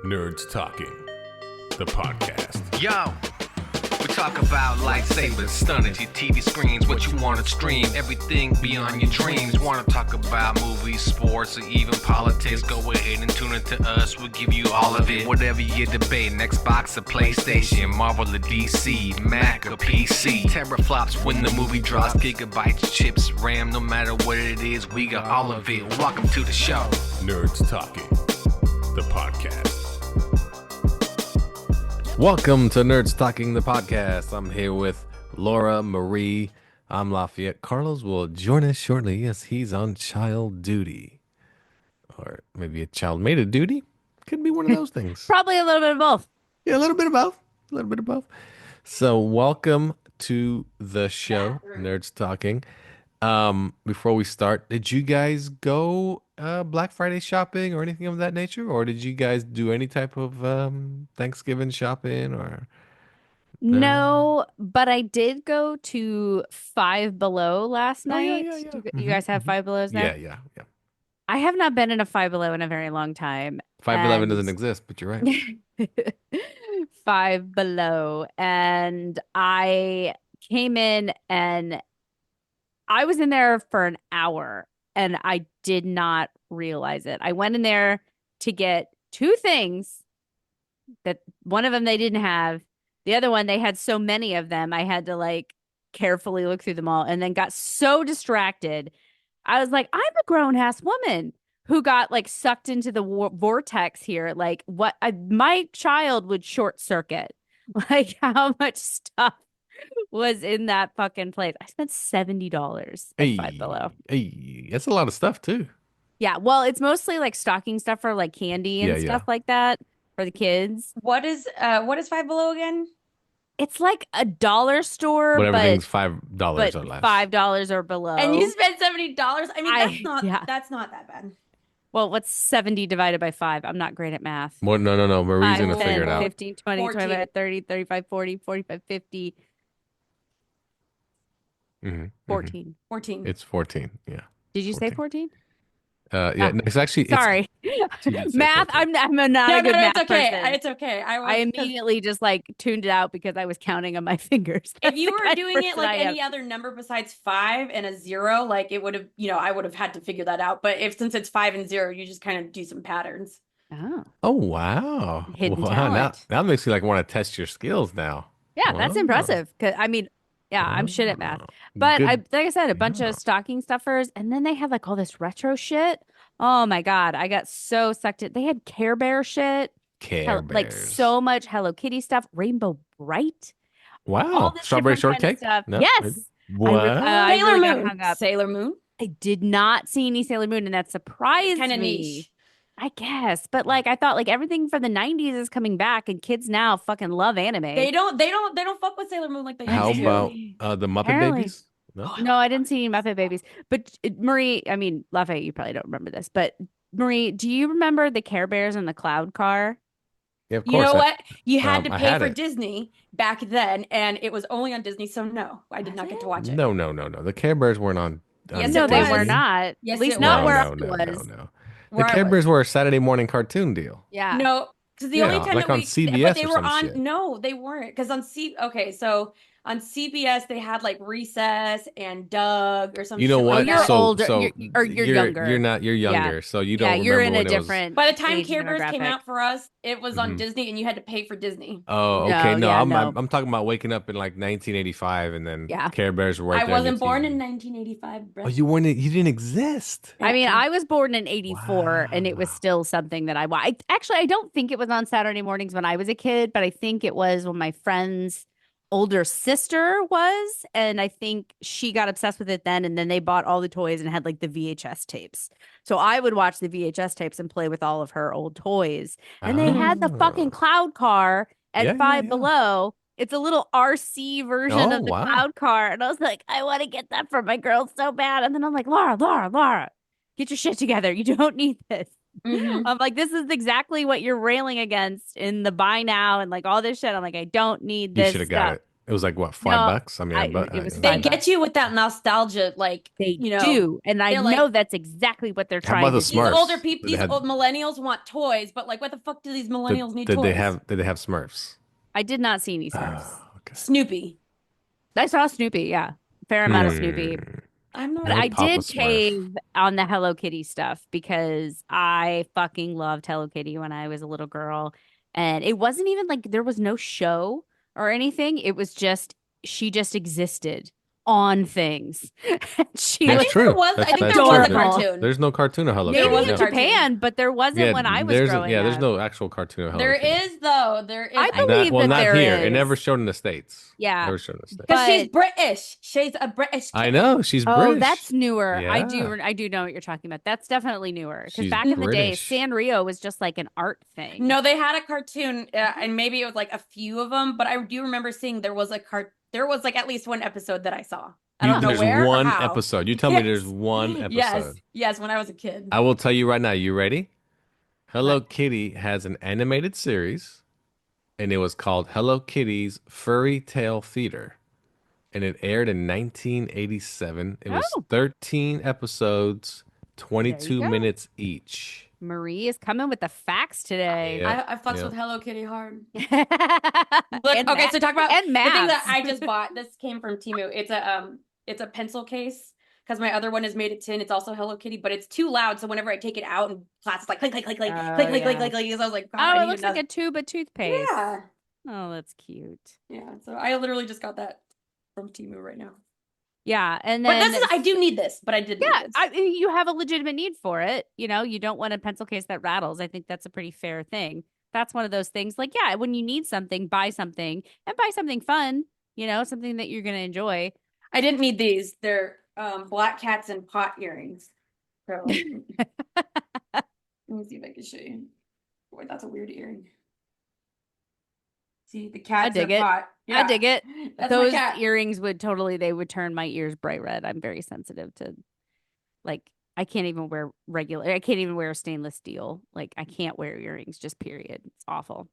Nerds Talking, the podcast. Yo, we talk about lightsabers, stunning your TV screens, what you want to stream, everything beyond your dreams. Want to talk about movies, sports, or even politics? Go ahead and tune into us. We'll give you all of it. Whatever you're debating, Xbox or PlayStation, Marvel or DC, Mac or PC. Teraflops when the movie drops, gigabytes, chips, RAM, no matter what it is, we got all of it. Welcome to the show. Nerds Talking, the podcast. Welcome to Nerds Talking, the podcast. I'm here with Laura, Marie. I'm Lafayette. Carlos will join us shortly as he's on child duty. Or maybe a child mated duty. Could be one of those things. Probably a little bit of both. Yeah, a little bit of both. A little bit of both. So welcome to the show, Nerds Talking. Before we start, did you guys go Black Friday shopping or anything of that nature? Or did you guys do any type of Thanksgiving shopping or No, but I did go to Five Below last night. You guys have Five Belows there? Yeah. I have not been in a Five Below in a very long time. 511 doesn't exist, but you're right. Five Below. And I came in and I was in there for an hour and I did not realize it. I went in there to get two things that one of them they didn't have. The other one, they had so many of them. I had to carefully look through them all and then got so distracted. I was like, I'm a grown ass woman who got sucked into the vortex here. My child would short circuit. How much stuff was in that fucking place. I spent $70 at Five Below. Hey, that's a lot of stuff too. Yeah, well, it's mostly stocking stuff for candy and stuff like that for the kids. What is Five Below again? It's like a dollar store, but everything's but $5 or less. $5 or below. And you spent $70. I mean, that's not that bad. Well, what's 70 divided by 5? I'm not great at math. Well, no. Marie's going to figure it out. 15, 20, 14. 25, 30, 35, 40, 45, 50. 14. 14. It's 14. Yeah. Did you say 14? Yeah. It's actually. Sorry. Math. I'm not a good math it's okay. person. It's okay. I immediately just tuned it out because I was counting on my fingers. If you were doing it any am. other number besides 5 and a 0, it would have, I would have had to figure that out. But since it's 5 and 0, you just kind of do some patterns. Oh wow. Hidden talent. Now makes you want to test your skills now. Yeah, that's impressive. I'm shit at math. But like I said, a bunch of stocking stuffers, and then they had all this retro shit. Oh my God. I got so sucked in. They had Care Bear shit. Care Bears. So much Hello Kitty stuff. Rainbow Bright. Wow. Strawberry shortcake? No, yes. What? Sailor Moon. Sailor Moon. I did not see any Sailor Moon, and that surprised Kind of me. niche. I guess, but I thought everything from the 90s is coming back, and kids now fucking love anime. They don't fuck with Sailor Moon like they How used to. about the Muppet Apparently. Babies? No, I didn't see any Muppet Babies. But Marie, Lafayette, you probably don't remember this, but Marie, do you remember the Care Bears and the Cloud Car? Yeah, of course. You know what? You had to I pay had for it. Disney back then, and it was only on Disney, so no, I did not get to watch it. No. The Care Bears weren't on. Yes, No, it they was. were not. Yes, At least it not was. where I No. was. The Where I Care was. Bears were a Saturday morning cartoon deal. Yeah. No, because the Yeah, only time that on we CBS but they or were some on shit. no, they weren't because so on CBS they had Recess and Doug or something. You know what? You're older, you're younger. You're not. You're younger, Yeah. so you don't. Yeah, you're in remember a when it was- different. By the time age Care Bears came demographic. out for us, it was on Mhm. Disney, and you had to pay for Disney. Oh, No, okay. No, yeah, I'm, no. I'm talking about waking up in 1985, and then Yeah. Care Bears were right I there on wasn't your born TV. in 1985. Oh, you weren't. You didn't exist. I was born in 84 and it was Wow. still something that I watched. Actually, I don't think it was on Saturday mornings when I was a kid, but I think it was when my friend's older sister was. And I think she got obsessed with it then. And then they bought all the toys and had the VHS tapes. So I would watch the VHS tapes and play with all of her old toys. And they had the fucking Cloud Car at Yeah, Five yeah. Below. It's a little RC version Oh, of the wow. Cloud Car. And I was like, I want to get that for my girls so bad. And then I'm like, Laura, get your shit together. You don't need this. Mhm. I'm like, this is exactly what you're railing against in the buy now and all this shit. I'm like, I don't need You this should have stuff. got it. It was like what, No, $5? I mean, it was They $5. get you with that nostalgia, like, They you know, do, and I they're like, know that's exactly what they're how about trying the to do. these Smurfs? older people, Did they these have- old millennials want toys, but like, what the fuck do these millennials need did toys? did they have Smurfs? I did not see any Smurfs. Oh, okay. Snoopy. I saw Snoopy, yeah, fair amount of Snoopy. I'm not. But No I Papa did Smurf. cave on the Hello Kitty stuff because I fucking loved Hello Kitty when I was a little girl. And it wasn't even like there was no show or anything. It was just she just existed on things. She That's was true. there was. That's, I think that's there was a true. adorable. cartoon. There's no cartoon of Hello There Kitty. maybe was a in no. cartoon. Japan, but there wasn't when I was growing there's up. no actual cartoon of Hello There Kitty. is though. There is. I believe Well, that not there here. It is. never showed in the States. Yeah. Never showed in the States. because she's but- British. She's a British. I kid. know she's Oh, British. that's newer. I Yeah. do know what you're talking about. That's definitely newer. Because She's back in the day, British. Sanrio was just like an art thing. No, they had a cartoon, and maybe it was like a few of them. But I do remember seeing there was There was like at least one episode that I saw. I don't know There's where or one how. episode. You tell me Yes. there's one episode. Yes, when I was a kid. I will tell you right now. You ready? Hello Kitty has an animated series, and it was called Hello Kitty's Furry Tale Theater, and it aired in 1987. It was Oh. 13 episodes, 22 go. minutes each. Marie is coming with the facts today. Yeah. I fucks yeah. with Hello Kitty hard. Look, Okay, so talk about and the thing that maps. I just bought. This came from Temu. It's a pencil case because my other one is made of tin. It's also Hello Kitty, but it's too loud. So whenever I take it out and class, it's like click, click, click, click, Oh, click, click, yeah. click, click. So I was like, God, Oh, I it need looks like another- a tube of toothpaste. Yeah, Oh, that's cute. yeah. So I literally just got that from Temu right now. Yeah, and But then I do need this, but I did. yeah, need this. you have a legitimate need for it. You know, you don't want a pencil case that rattles. I think that's a pretty fair thing. That's one of those things. Like, yeah, when you need something, buy something and buy something fun. You know, something that you're gonna enjoy. I didn't need these. They're black cats and pot earrings. So let me see if I can show you. Wait, that's a weird earring. See, the cats dig are it. pot. I dig it. That's Those my cat. earrings would they would turn my ears bright red. I'm very sensitive to, like, I can't even wear stainless steel. Like, I can't wear earrings, just period. It's awful.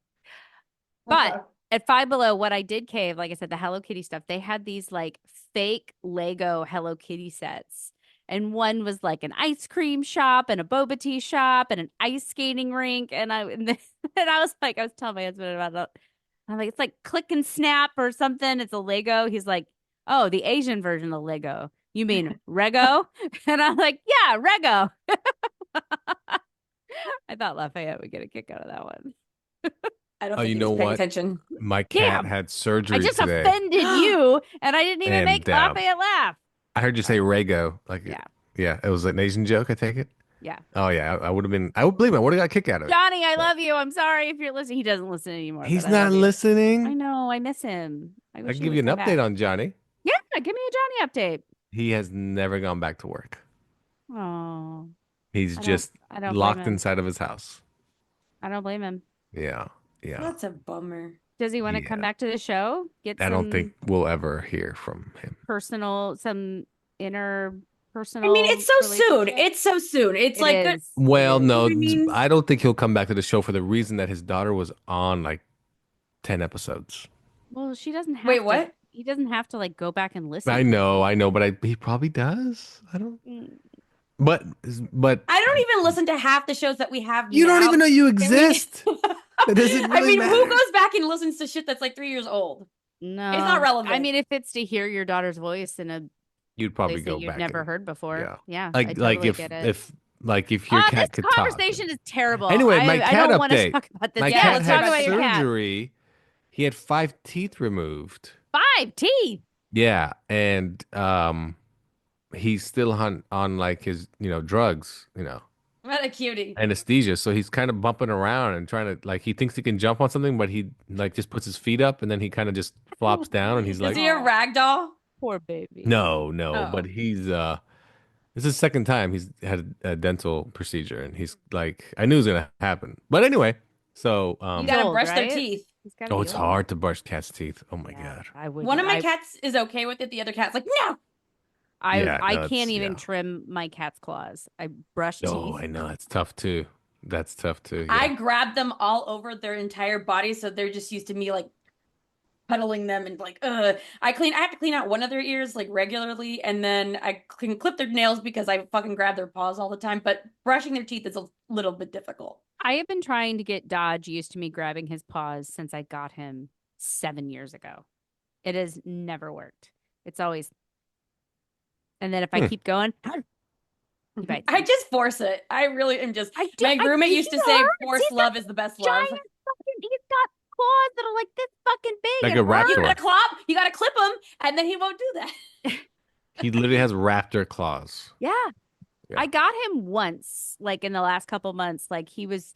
But Okay. at Five Below, what I did cave, like I said, the Hello Kitty stuff, they had these like fake Lego Hello Kitty sets. And one was like an ice cream shop and a boba tea shop and an ice skating rink. And I was telling my husband about it. I'm like, it's like Click and Snap or something. It's a Lego. He's like, oh, the Asian version of Lego. You mean Rego? And I'm like, yeah, Rego. I thought Lafayette would get a kick out of that one. I don't Oh, think you he's know paying what? attention. My cat Damn. had surgery I just today. offended you, and I didn't even And, make Lafayette laugh. I heard you say Rego. Like, Yeah. yeah, it was an Asian joke. I take it. Yeah. Oh yeah, I would have been. I would believe it. I would have got a kick out of it. Johnny, I love you. I'm sorry if you're listening. He doesn't listen anymore. He's but I not love you. listening. I know. I miss him. I I wish can he give you would an come update back. on Johnny. Yeah, give me a Johnny update. He has never gone back to work. Oh, He's just I don't locked blame him. inside of his house. I don't blame him. Yeah, yeah. That's a bummer. Does he want to come Yeah. back to the show? Get I don't some think we'll ever hear from him. some interpersonal. I mean, it's so soon. relationship? It's so soon. It's It like is. Well, It is. no, I mean- I don't think he'll come back to the show for the reason that his daughter was on like 10 episodes. Well, she doesn't have Wait, to. what? He doesn't have to like go back and listen. I know, but he probably does. I don't. Mm. But I don't even listen to half the shows that we have. you don't now. even know you I mean- exist. It doesn't I really mean, matter. who goes back and listens to shit that's like 3 years old? No, not relevant. I mean, if it's to hear your daughter's voice in a You'd probably place go that you've back. never and- heard before, yeah, I Like totally if get it. if your cat this could talk. conversation is terrible. Anyway, I, my I cat don't want to update. talk about this. My Yeah, cat let's had talk about your cat. surgery. He had 5 teeth removed. 5 teeth. Yeah, and he's still on like his drugs, What a cutie. anesthesia. So he's kind of bumping around and trying to like he thinks he can jump on something, but he like just puts his feet up and then he kind of just flops down and he's Is like, he a rag doll? Poor baby. no, Oh. but he's this is his second time he's had a dental procedure and he's like I knew it was gonna happen. But anyway, so You He's gotta old, brush their right? teeth. He's gotta oh, be it's old. hard to brush cat's teeth. Oh my Yeah, god. I would. One of my cats is okay with it. The other cat's like, no. Yeah, I no, can't it's- even yeah. trim my cat's claws. I brush Oh, teeth. I know it's tough too. That's tough too. I Yeah. grab them all over their entire body, so they're just used to me like cuddling them and like, I have to clean out one of their ears like regularly, and then I can clip their nails because I fucking grab their paws all the time. But brushing their teeth is a little bit difficult. I have been trying to get Dodge used to me grabbing his paws since I got him 7 years ago. It has never worked. It's always, and then if I keep going, he bites I me. just force it. I really am just. I do- My I roommate think used to he say, hurts. "Forced He's love is the best love." giant fucking, he's got claws that are like this fucking big. Like It a raptor. You hurts. gotta clop. You gotta clip him, and then he won't do that. He literally has raptor claws. Yeah. Yeah. I got him once, like in the last couple months. Like it was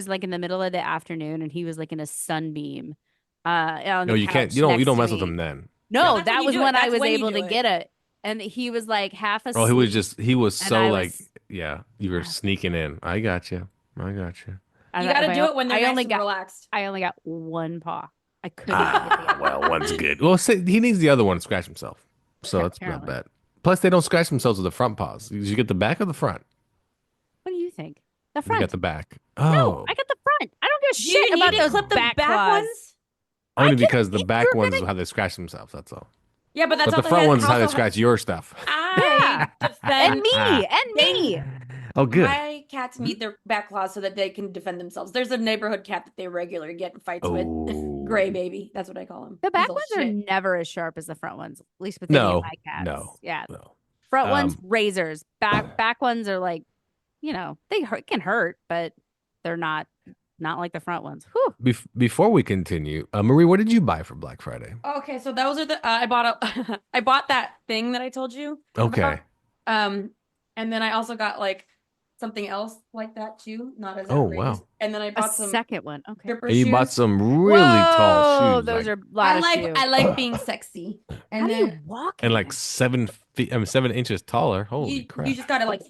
like in the middle of the afternoon and he was like in a sunbeam. On No, the you can't. couch You don't next to mess with me. him then. No, that's when that you was do it. when I That's was when you able do to it. get it. And he was like half asleep. Oh, he was and so I like, was- yeah, you were sneaking in. I got you. I got you. and You gotta I- do it when they're I nice only and got relaxed. I only got one paw. I couldn't get the other Well, one. one's good. Well, say, he needs the other one to scratch himself. So that's not Apparently. bad. Plus, they don't scratch themselves with the front paws. Did you get the back or the front? What do you think? The You front. got the back. No, Oh, I got the front. I don't give a Do you shit need about to those clip the back back claws. ones? only I can- because the if back you're ones is gonna- how they scratch themselves. That's all. Yeah, but that's But the also front ones is how they also- scratch your stuff. I defend And me. Oh, good. My cats need their back claws so that they can defend themselves. There's a neighborhood cat that they regularly get in fights with. Oh. Gray baby. That's what I call him. The back He's a ones are shit. never as sharp as the front ones, at least with any No, of my cats. no, Yeah. no. Front ones, Um, razors. Back ones are like, they can hurt, but they're not like the front ones. Whew. Before we continue, Marie, what did you buy for Black Friday? Okay, so those are the I bought I bought that thing that I told you Okay. about. And then I also got like something else like that too, not as Oh, outrageous. wow. And then I A bought some second one. Okay. stripper And you shoes. bought some really tall Whoa, shoes. those like- are a lot of shoes. I like being sexy. And How do then you walk? and in like them? 7 feet, 7 inches taller. Holy you crap. just gotta like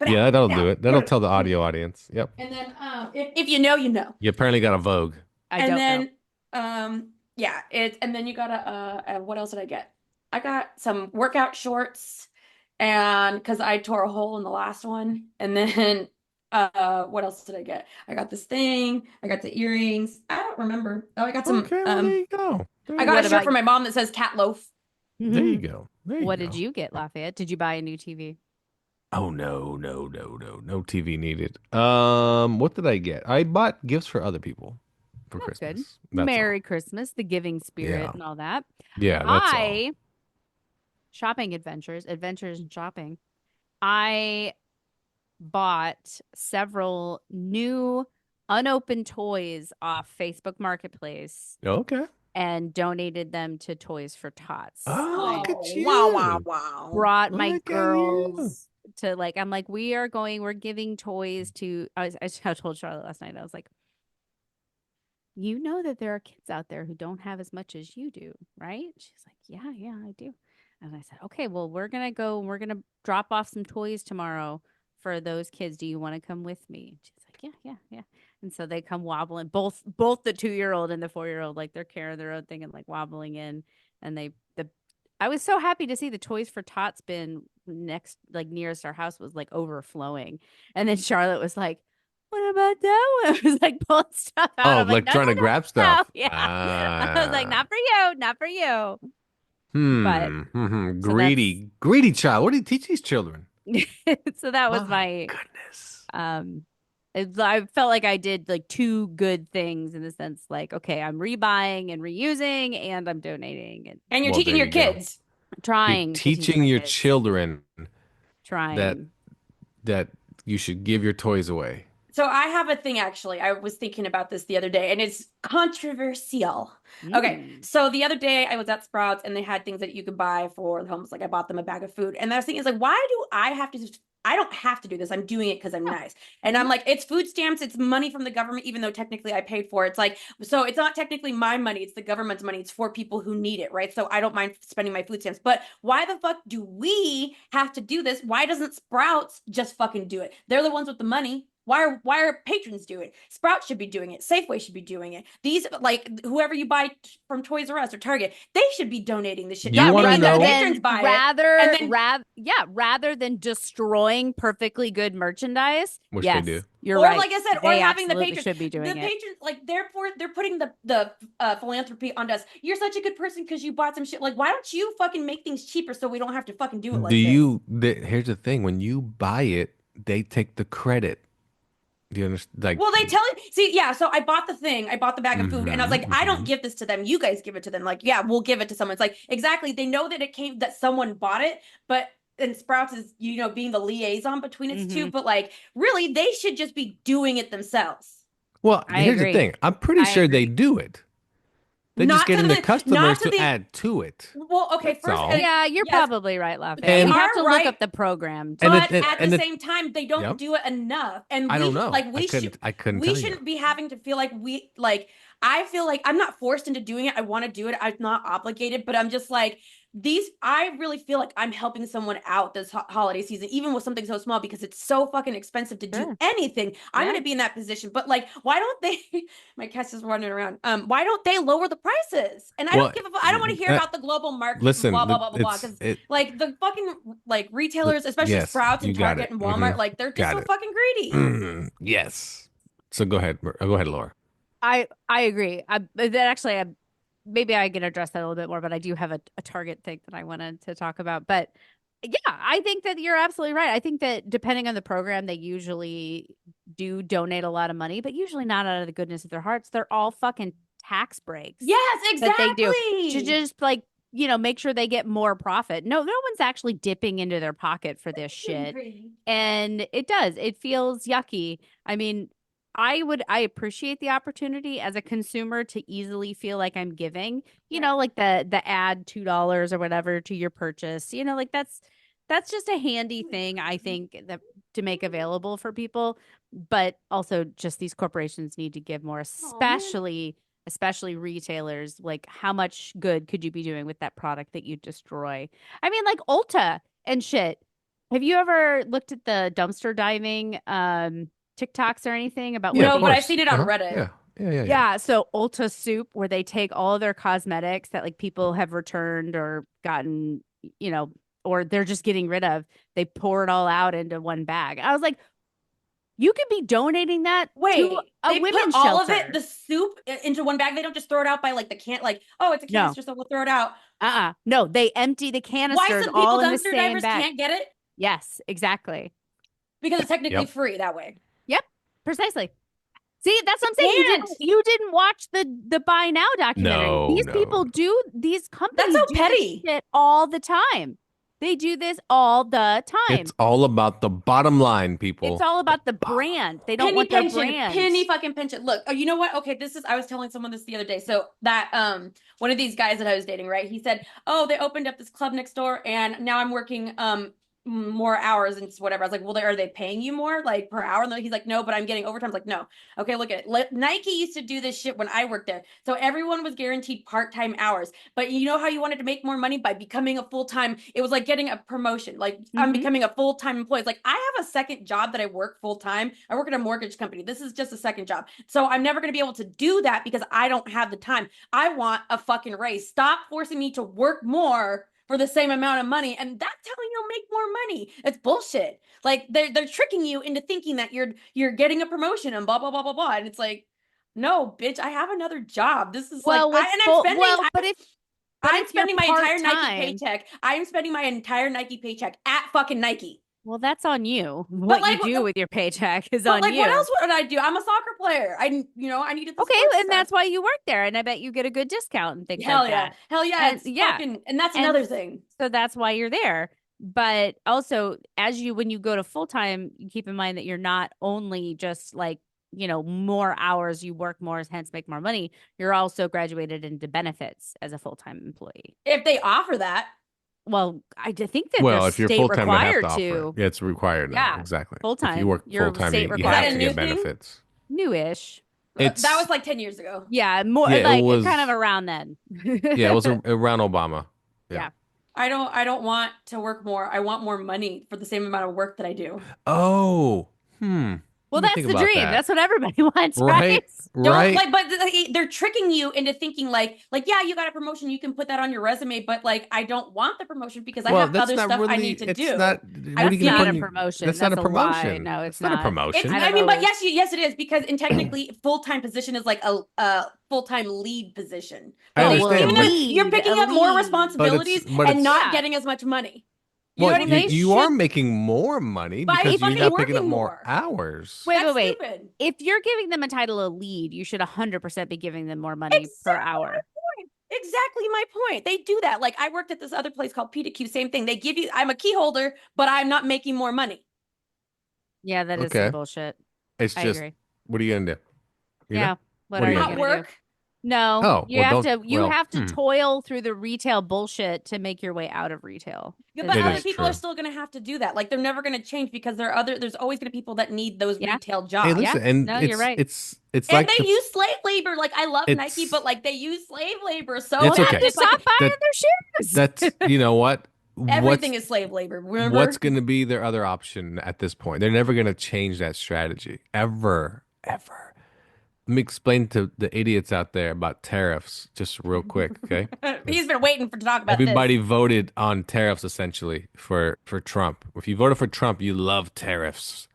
Yeah, that'll do it. That'll tell the audio audience. Yep. And then if you know, you know. You apparently got a Vogue. I And don't then know. yeah, and then you gotta what else did I get? I got some workout shorts, and because I tore a hole in the last one. And then what else did I get? I got this thing, I got the earrings. I don't remember. Oh, I got some Okay, well, there you go. There I you got What a shirt about for my mom that says cat loaf. go. There you go. There you What go. did you get, Lafayette? Did you buy a new TV? Oh no TV needed. What did I get? I bought gifts for other people for That's good. Christmas. That's Merry Christmas, the giving spirit, Yeah. and all that. all. Yeah, that's all. Shopping adventures in shopping. I bought several new unopened toys off Facebook Marketplace Okay. and donated them to Toys for Tots. Oh, look at you. Wow. Brought my Look at you. girls to I'm like, we're giving toys to, I told Charlotte last night, I was like, you know that there are kids out there who don't have as much as you do, right? She's like, yeah, I do. And I said, okay, well, we're going to drop off some toys tomorrow for those kids. Do you want to come with me? She's like, yeah. And so they come wobbling, both the 2-year-old and the 4-year-old, like they're carrying their own thing and like wobbling in. And I was so happy to see the Toys for Tots bin next, like nearest our house was like overflowing. And then Charlotte was like, what about that one? I was like pulling stuff out. Oh, I'm like no, trying no, to no, grab no. stuff. Yeah. I was like, Ah. not for you. So Greedy child. What do you teach these children? So that was my goodness. I felt like I did like two good things in the sense like, okay, I'm rebuying and reusing and I'm donating and And you're Well, teaching there your you go. kids. trying You're to teach teaching my your kids. children Trying. that you should give your toys away. So I have a thing actually. I was thinking about this the other day, and it's controversial. Okay, so the other day I was at Sprouts and they had things that you could buy for the homeless. Like I bought them a bag of food, and I was thinking, it's like, why do I have to? I don't have to do this. I'm doing it because I'm nice. And I'm like, it's food stamps. It's money from the government, even though technically I paid for it. It's like, so it's not technically my money. It's the government's money. It's for people who need it, right? So I don't mind spending my food stamps. But why the fuck do we have to do this? Why doesn't Sprouts just fucking do it? They're the ones with the money. Why are patrons doing it? Sprouts should be doing it. Safeway should be doing it. These, like, whoever you buy from Toys R Us or Target, they should be donating this shit. You Not wanna making know- the patrons buy it. And then rather than destroying perfectly good merchandise, Which they yes, do. you're or right. like I said, or They having the absolutely patrons should be doing the it. patrons, like, they're putting the philanthropy onto us. You're such a good person because you bought some shit. Like, why don't you fucking make things cheaper so we don't have to fucking do it like Here's the thing. When you buy it, they take the credit. Do you understand? Like, Well, they tell it. See, yeah. So I bought the thing. I bought the bag of food, and I was like, I don't mhm. give this to them. You guys give it to them. Like, yeah, we'll give it to someone. It's like, exactly. They know that that someone bought it, but and Sprouts is, being the liaison between its two. But like, really, they should just be doing it themselves. Well, I here's agree. the thing. I'm pretty I sure they agree. do it. They're just Not to getting the the- customers not to to the- add to it. Well, okay, That's first, all. Yeah, you're yes, probably right, Lafayette. And- You They have are to look right. up the program. And but it- at and the it- same time, they don't Yep. do it enough. And I don't know. Like, I couldn't we tell you. shouldn't be having to feel like I feel like I'm not forced into doing it. I want to do it. I'm not obligated, but I'm just like, I really feel like I'm helping someone out this holiday season, even with something so small, because it's so fucking expensive to do Sure. anything. I'm Yeah. going to be in that position. But like, why don't they, my cat's just running around. Why don't they lower the prices? And I Well, don't give a fuck. I don't want to hear about the global market, listen, blah, blah, blah, blah, blah. it's- Because it- like the fucking like retailers, especially yes, Sprouts and you got Target it. and Walmart, Mhm. like they're just Got so it. fucking greedy. Yes. So go ahead. Go ahead, Laura. I agree. Maybe I can address that a little bit more, but I do have a Target thing that I wanted to talk about. But yeah, I think that you're absolutely right. I think that depending on the program, they usually do donate a lot of money, but usually not out of the goodness of their hearts. They're all fucking tax breaks. Yes, that exactly. they do to just like, make sure they get more profit. No one's actually dipping into their pocket for this shit. And it feels yucky. I mean, I appreciate the opportunity as a consumer to easily feel like I'm giving, like the add $2 or whatever to your purchase, like that's just a handy thing, I think, that to make available for people. But also just these corporations need to give more, especially retailers. Like, how much good could you be doing with that product that you destroy? I mean, like Ulta and shit. Have you ever looked at the dumpster diving TikToks or anything about No, of but I've course. seen it on Reddit. Yeah. Yeah, so Ulta Soup, where they take all of their cosmetics that like people have returned or gotten, or they're just getting rid of, they pour it all out into one bag. I was like, you could be donating that to a they women's put all shelter. of it, the soup, into one bag. They don't just throw it out by like the can, like, oh, it's a canister, so we'll throw it out. No, they empty the canisters Why some all people, in the dumpster same divers, bag. can't get it? Yes, exactly. Because it's technically Yep. free that way. Yep, precisely. See, that's what I'm saying. You didn't watch the Buy Now documentary. No, These no, people no. do, these companies so do this petty. shit all the time. They do this all the time. It's all about the bottom line, people. It's all about the brand. They don't Penny want their pension, brand. penny fucking pension. Look, you know what? Okay, I was telling someone this the other day. So that one of these guys that I was dating, right? He said, "Oh, they opened up this club next door, and now I'm working more hours and whatever." I was like, "Well, are they paying you more, like, per hour?" And he's like, "No, but I'm getting overtime." I was like, "No." Okay, look at it. Nike used to do this shit when I worked there, so everyone was guaranteed part-time hours. But you know how you wanted to make more money by becoming a full-time? It was like getting a promotion. Like, I'm becoming a full-time employee. It's like, I have a second job that I work full-time. I work at a mortgage company. This is just a second job. So I'm never going to be able to do that because I don't have the time. I want a fucking raise. Stop forcing me to work more for the same amount of money, and that's how you'll make more money. It's bullshit. Like, they're tricking you into thinking that you're getting a promotion and blah blah blah blah blah. And it's like, no, bitch, I have another job. This is I'm spending my entire Nike paycheck. I am spending my entire Nike paycheck at fucking Nike. Well, that's on you. What you do with your paycheck is on you. What else would I do? I'm a soccer player. I needed the okay, sports and stuff. that's why you work there, and I bet you get a good discount and things Hell like yeah. that. Hell yeah. And that's another thing. So that's why you're there. But also, when you go to full time, you keep in mind that you're not only just like, more hours, you work more, hence make more money. You're also graduated into benefits as a full time employee. If they offer that. Well, I think that Well, they're if you're state full time, they have required to offer. to. Yeah, it's required now. Yeah, Exactly. full-time. If you work You're full time, state you required. have Is to that a get new thing? benefits. Newish. That was like 10 years ago. Yeah, more Yeah, like it was, kind of around then. Yeah, it was around Obama. Yeah. I don't want to work more. I want more money for the same amount of work that I do. Oh, Well, Let me that's think the about dream. that. That's what everybody wants, right? Right. But they're tricking you into thinking yeah, you got a promotion, you can put that on your resume, but like I don't want the promotion because I Well, have that's other not stuff I really. need to It's do. not. I What are you That's gonna not put a in? promotion. That's not a That's a lie. promotion. No, it's not a not. promotion. I mean, but yes, it is because in technically full-time position is like a full-time lead position. I But understand, even but though you're picking up more but responsibilities but and it's not Yeah. getting as much money. You know well, what I you, mean? you are making more money By because you're fucking not picking up working more more. hours. Wait. That's stupid. If you're giving them a title of lead, you should 100% be giving them more money per hour. Exactly my point. They do that. Like I worked at this other place called P2Q, same thing. They give you, I'm a key holder, but I'm not making more money. Yeah, that is Okay. some bullshit. It's I just, agree. what are you gonna do? You know? Yeah. What What are are you you gonna Not do? gonna do? work. No, Oh, you well, have don't- to. You well, have to toil through the retail bullshit to make your way out of retail. Yeah, Is but It other is people true. are still going to have to do that. Like they're never going to change because there's always going to be people that need those Yeah. retail Hey, jobs. listen, and No, you're right. it's And like they use slave labor. Like I love Nike, it's- but like they use slave labor. So It's Well, okay. then just stop buying That- their shoes. that's you know what. everything is slave labor. Remember? What's going to be their other option at this point? They're never going to change that strategy ever. Let me explain to the idiots out there about tariffs just real quick, okay? He's been waiting to talk about Everybody this. voted on tariffs essentially for Trump. If you voted for Trump, you love tariffs.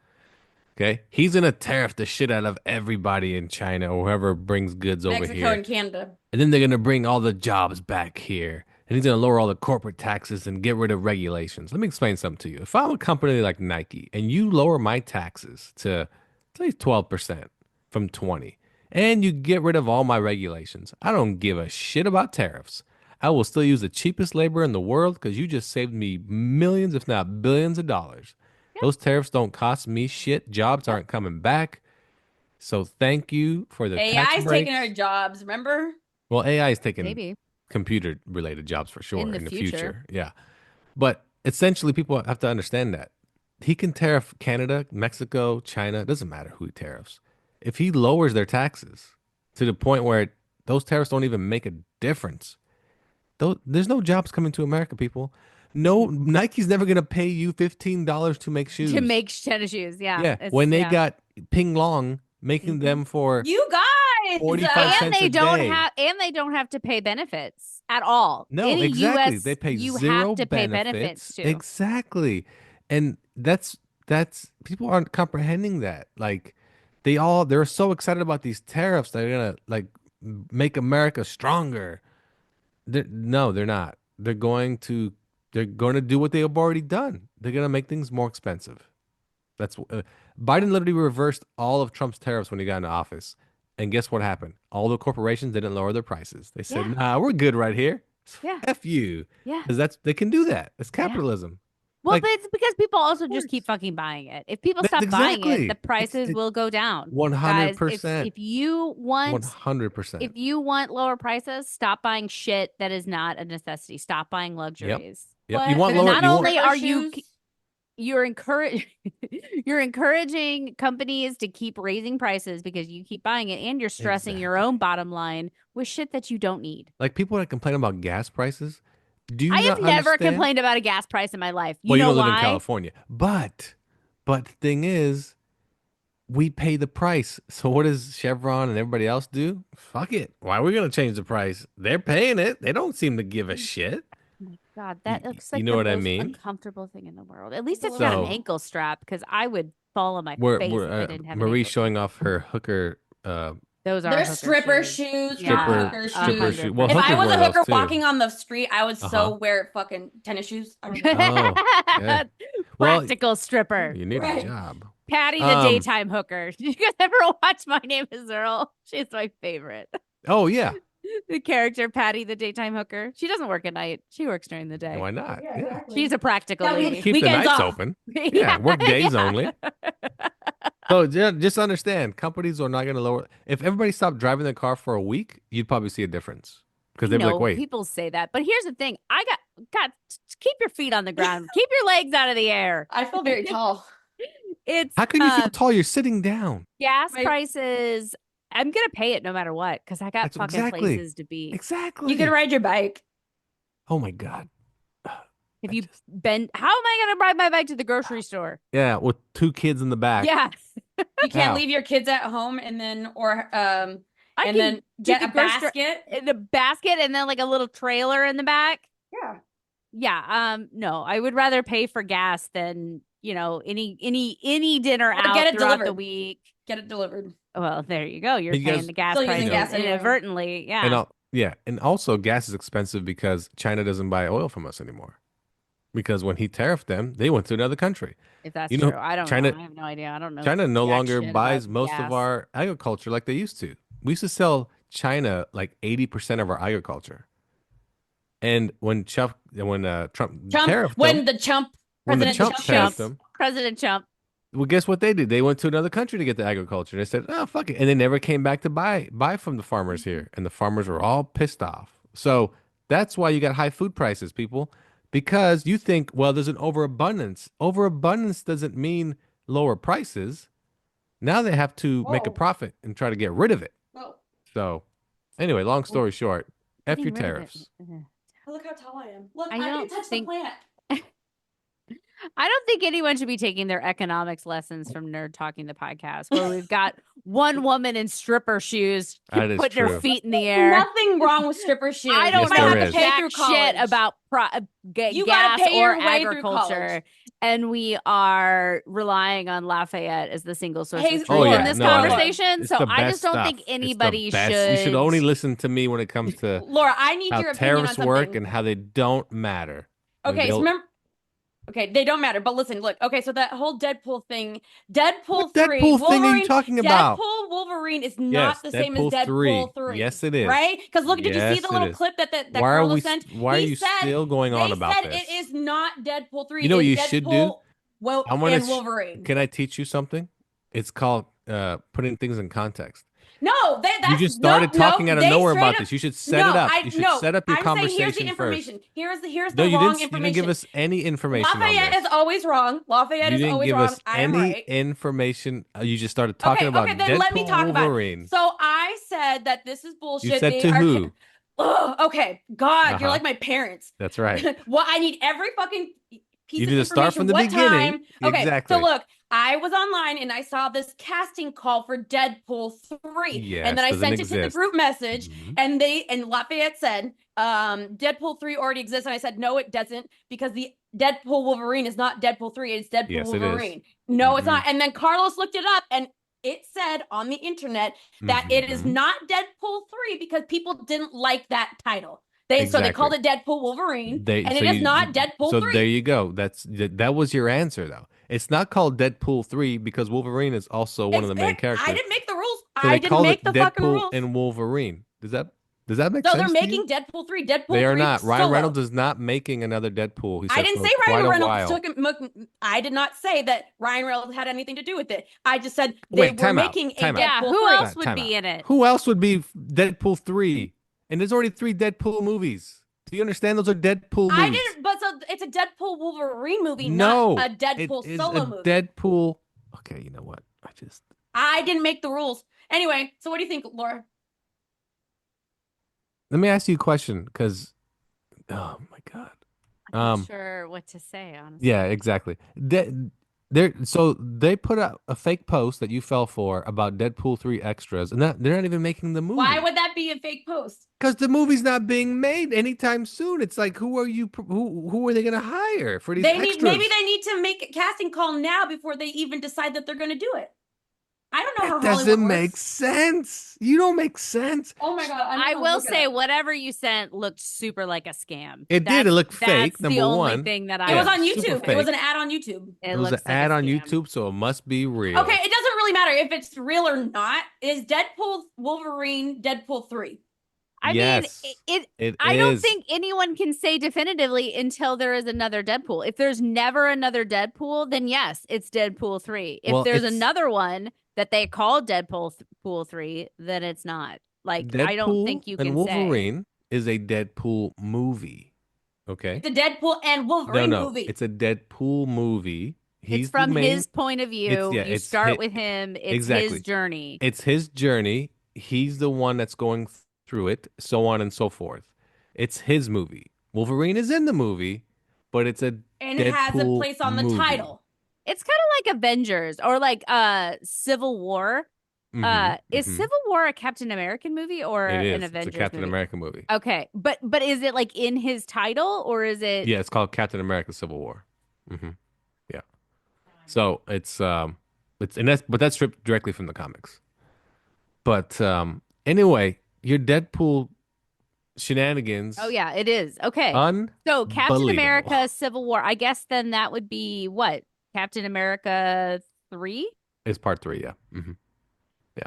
Okay? He's gonna tariff the shit out of everybody in China or whoever brings goods over Mexico here. and Canada. And then they're gonna bring all the jobs back here. And he's gonna lower all the corporate taxes and get rid of regulations. Let me explain something to you. If I'm a company like Nike and you lower my taxes to say 12% from 20, and you get rid of all my regulations, I don't give a shit about tariffs. I will still use the cheapest labor in the world because you just saved me millions, if not billions of dollars. Those tariffs don't cost me shit. Jobs aren't coming back. So thank you for the tax AI's breaks. taking our jobs. Remember? Well, AI is taking Maybe. computer related jobs for sure In in the the future. future. Yeah. But essentially people have to understand that. He can tariff Canada, Mexico, China, it doesn't matter who he tariffs. If he lowers their taxes to the point where those tariffs don't even make a difference, there's no jobs coming to America, people. No, Nike's never going to pay you $15 to make shoes. To make tennis shoes. Yeah. Yeah. When they got Ping Long making them for You guys. 45 and cents they a don't day. they don't have to pay benefits at all. No, Any exactly. US, They pay you zero have to pay benefits to. Exactly. And that's people aren't comprehending that. Like they're so excited about these tariffs that are gonna like make America stronger. No, they're not. They're going to do what they have already done. They're going to make things more expensive. That's Biden literally reversed all of Trump's tariffs when he got into office. And guess what happened? All the corporations didn't lower their prices. They said, Yeah. "Nah, we're good right here." Yeah. F you. Yeah. Because they can do that. It's capitalism. Well, Like- but it's because people also just keep fucking buying it. If people That's stop buying exactly. it, the prices will go down. 100%. Guys, if you want 100%. if you want lower prices, stop buying shit that is not a necessity. Stop buying luxuries. Yep. You want But lower. Not you want- only are you shoes? you're encouraging companies to keep raising prices because you keep buying it, and you're stressing your own bottom line with shit that you don't need. like people that complain about gas prices. Do you I have not never understand? complained about a gas price in my life. You Well, you know don't live why? in California. But the thing is, we pay the price. So what does Chevron and everybody else do? Fuck it. Why are we going to change the price? They're paying it. They don't seem to give a shit. Oh my God, that Y- looks you like know the what I most mean? uncomfortable thing in the world. At least it's not an So- ankle strap because I would fall on my We're, face we're if I didn't have an Marie's ankle showing strap. off her hooker Those are They're hooker stripper shoes. shoes, Yeah, not stripper hooker stripper shoes. shoe. Well, If I hookers was wear a those hooker too. walking on the street, I would so Uh-huh. wear fucking tennis shoes. Oh, yeah. Well, Practical stripper. You need Right. a job. Patty the daytime hooker. Did you guys ever watch My Name is Earl? She's my favorite. Oh yeah. The character Patty the daytime hooker. She doesn't work at night. She works during the day. Why not? Yeah. She's a practical Yeah, we- lady. Keep the Weekends nights off. open. Yeah, work days only. So yeah, just understand, companies are not going to lower. If everybody stopped driving their car for a week, you'd probably see a difference because they'd be like, "Wait, People say that, but here's the thing: I got keep your feet on the ground, keep your legs out of the air. I feel very tall. It's how can you feel tall? You're sitting down." gas Right. prices. I'm gonna pay it no matter what because I got That's fucking exactly- places to be. Exactly. You could ride your bike. Oh my god. Have you been? How am I going to ride my bike to the grocery store? Yeah, with 2 kids in the back. Yeah, You can't How? leave your kids at home and then I and can then to get the a grocery store basket. in the basket and then like a little trailer in the back. Yeah. Yeah, no, I would rather pay for gas than, any dinner Or out get it throughout the delivered. week. Get it delivered. Well, there you go. You're You paying guys- the gas Still using prices gas anyway. inadvertently. And Yeah. and also gas is expensive because China doesn't buy oil from us anymore. Because when he tariffed them, they went to another country. If that's You know, true. I don't China- know. I have no idea. I don't know. China no jack longer shit buys about most gas. of our agriculture like they used to. We used to sell China like 80% of our agriculture. And when Trump tariffed When them, the chump when the President Trump Trump tariffed them, President Trump. well, guess what they did? They went to another country to get the agriculture. They said, "Oh, fuck it," and they never came back to buy from the farmers here, and the farmers were all pissed off. So that's why you got high food prices, people, because you think, well, there's an overabundance. Overabundance doesn't mean lower prices. Now they have to make a Whoa. profit and try to get rid of it. Whoa. So, anyway, long story short, F your Getting rid of it. tariffs. Look how tall I am. Look, I I can don't touch think- the plant. I don't think anyone should be taking their economics lessons from Nerd Talking the podcast, where we've got one woman in stripper shoes That is putting her true. feet in the air. Nothing wrong with stripper shoes. I don't Yes, you there might know have is. to pay jack through shit college. about You gas gotta pay or your way through agriculture, and we are relying on Lafayette as the single source Hey, of truth Oh yeah, in this no, I know. conversation. It's So the I best just don't stuff. think It's the anybody best. should. You should only listen to me when it comes to Laura, I need how your opinion on tariffs something. work and how they don't matter. Okay, so They'll- remember. Okay, they don't matter. But listen, look. Okay, so that whole Deadpool thing, Deadpool What 3, Deadpool thing are you Wolverine, talking about? Deadpool Wolverine is not Yes, the same as Deadpool Deadpool 3. 3. Yes, it is. Right? Because look, did you see Yes, the it little is. clip that Why are Carlos we? sent? Why are He you said- still going on about They said this? it is not Deadpool 3. You know what it's you should do? Deadpool, Well, I'm gonna and sh- Wolverine. Can I teach you something? It's called putting things in context. No, that's You just started no, talking out of they nowhere straight about up- this. You should set it up. You should set up your I'm conversation saying here's the first. information. Here's the No, you wrong didn't. You information. didn't give us any information on Lafayette this. is always wrong. Lafayette You is didn't always give wrong. us I am any right. information. You just started talking about okay, then Deadpool let me talk about it. Wolverine. So I said that this is bullshit. You said They to are who? Ugh, okay, God, you're Uh-huh. like my parents. That's right. Well, I need every fucking piece You of need to start information. from the What beginning. time? Okay, Exactly. so look, I was online and I saw this casting call for Deadpool 3. Yes, and then I doesn't sent it to the exist. group message Mhm. and Lafayette said, Deadpool 3 already exists. And I said, no, it doesn't, because the Deadpool Wolverine is not Deadpool 3, it's Deadpool Yes, it is. Wolverine. No, it's Mhm. not. And then Carlos looked it up and it said on the internet that it is Mhm. not Deadpool 3 because people didn't like that title. So Exactly. they called it Deadpool Wolverine, and so it is you- not Deadpool So 3. there you go. That was your answer, though. It's not called Deadpool 3 because Wolverine is also one of the main characters. I didn't make the rules. So I they didn't called make it the fucking Deadpool rules. and Wolverine. Does that make So sense? they're to making you? Deadpool 3, Deadpool They are 3 not. Ryan solo. Reynolds is not making another Deadpool. He I said didn't for say quite Ryan a Reynolds while. took it. I did not say that Ryan Reynolds had anything to do with it. I just said they Wait, were time out, making a time out. Yeah, Deadpool who 3. else would Time be out. in it? Who else would be Deadpool 3? And there's already 3 Deadpool movies. Do you understand? Those are Deadpool movies. I didn't, but so it's a Deadpool Wolverine movie, No, not a Deadpool it is solo a movie. Deadpool. Okay, you know what? I didn't make the rules. Anyway, so what do you think, Laura? Let me ask you a question, because, oh my God. I'm not sure what to say, honestly. Yeah, exactly. So they put out a fake post that you fell for about Deadpool 3 extras, and they're not even making the movie. Why would that be a fake post? Because the movie's not being made anytime soon. It's like, who are they gonna hire for these extras? Maybe they need to make a casting call now before they even decide that they're going to do it. I don't know how That Hollywood doesn't make works. sense. You don't make sense. Oh my God! I will say, whatever you sent looked super like a scam. It did. It looked fake, That's number the only one. thing that It I was Yeah, on super YouTube. It was fake. an ad on YouTube. It was an looks like a ad on scam. YouTube, so it must be real. Okay, it doesn't really matter if it's real or not. Is Deadpool Wolverine Deadpool 3? I Yes, mean, it I don't is. think anyone can say definitively until there is another Deadpool. If there's never another Deadpool, then yes, it's Deadpool 3. If Well, there's it's- another one that they call Pool 3, then it's not. Like, I don't Deadpool think you can and say. Wolverine is a Deadpool movie. Okay. It's a Deadpool and Wolverine No, movie. it's a Deadpool movie. He's It's from the main, his point of view. yeah, You it's start hi- with him. It's exactly. his journey. It's his journey. He's the one that's going through it, so on and so forth. It's his movie. Wolverine is in the movie, but it's a and it has a Deadpool place on the movie. title. It's kind of like Avengers or like Civil War. Is Civil War a Captain American movie or It an is. Avengers It's a Captain movie? America movie. Okay, but is it like in his title or is it? Yeah, it's called Captain America: Civil War. Yeah. So it's that's stripped directly from the comics. But anyway, your Deadpool shenanigans. Oh yeah, it is. Okay. So Captain Unbelievable. America Civil War. I guess then that would be what? Captain America 3? It's part 3, yeah.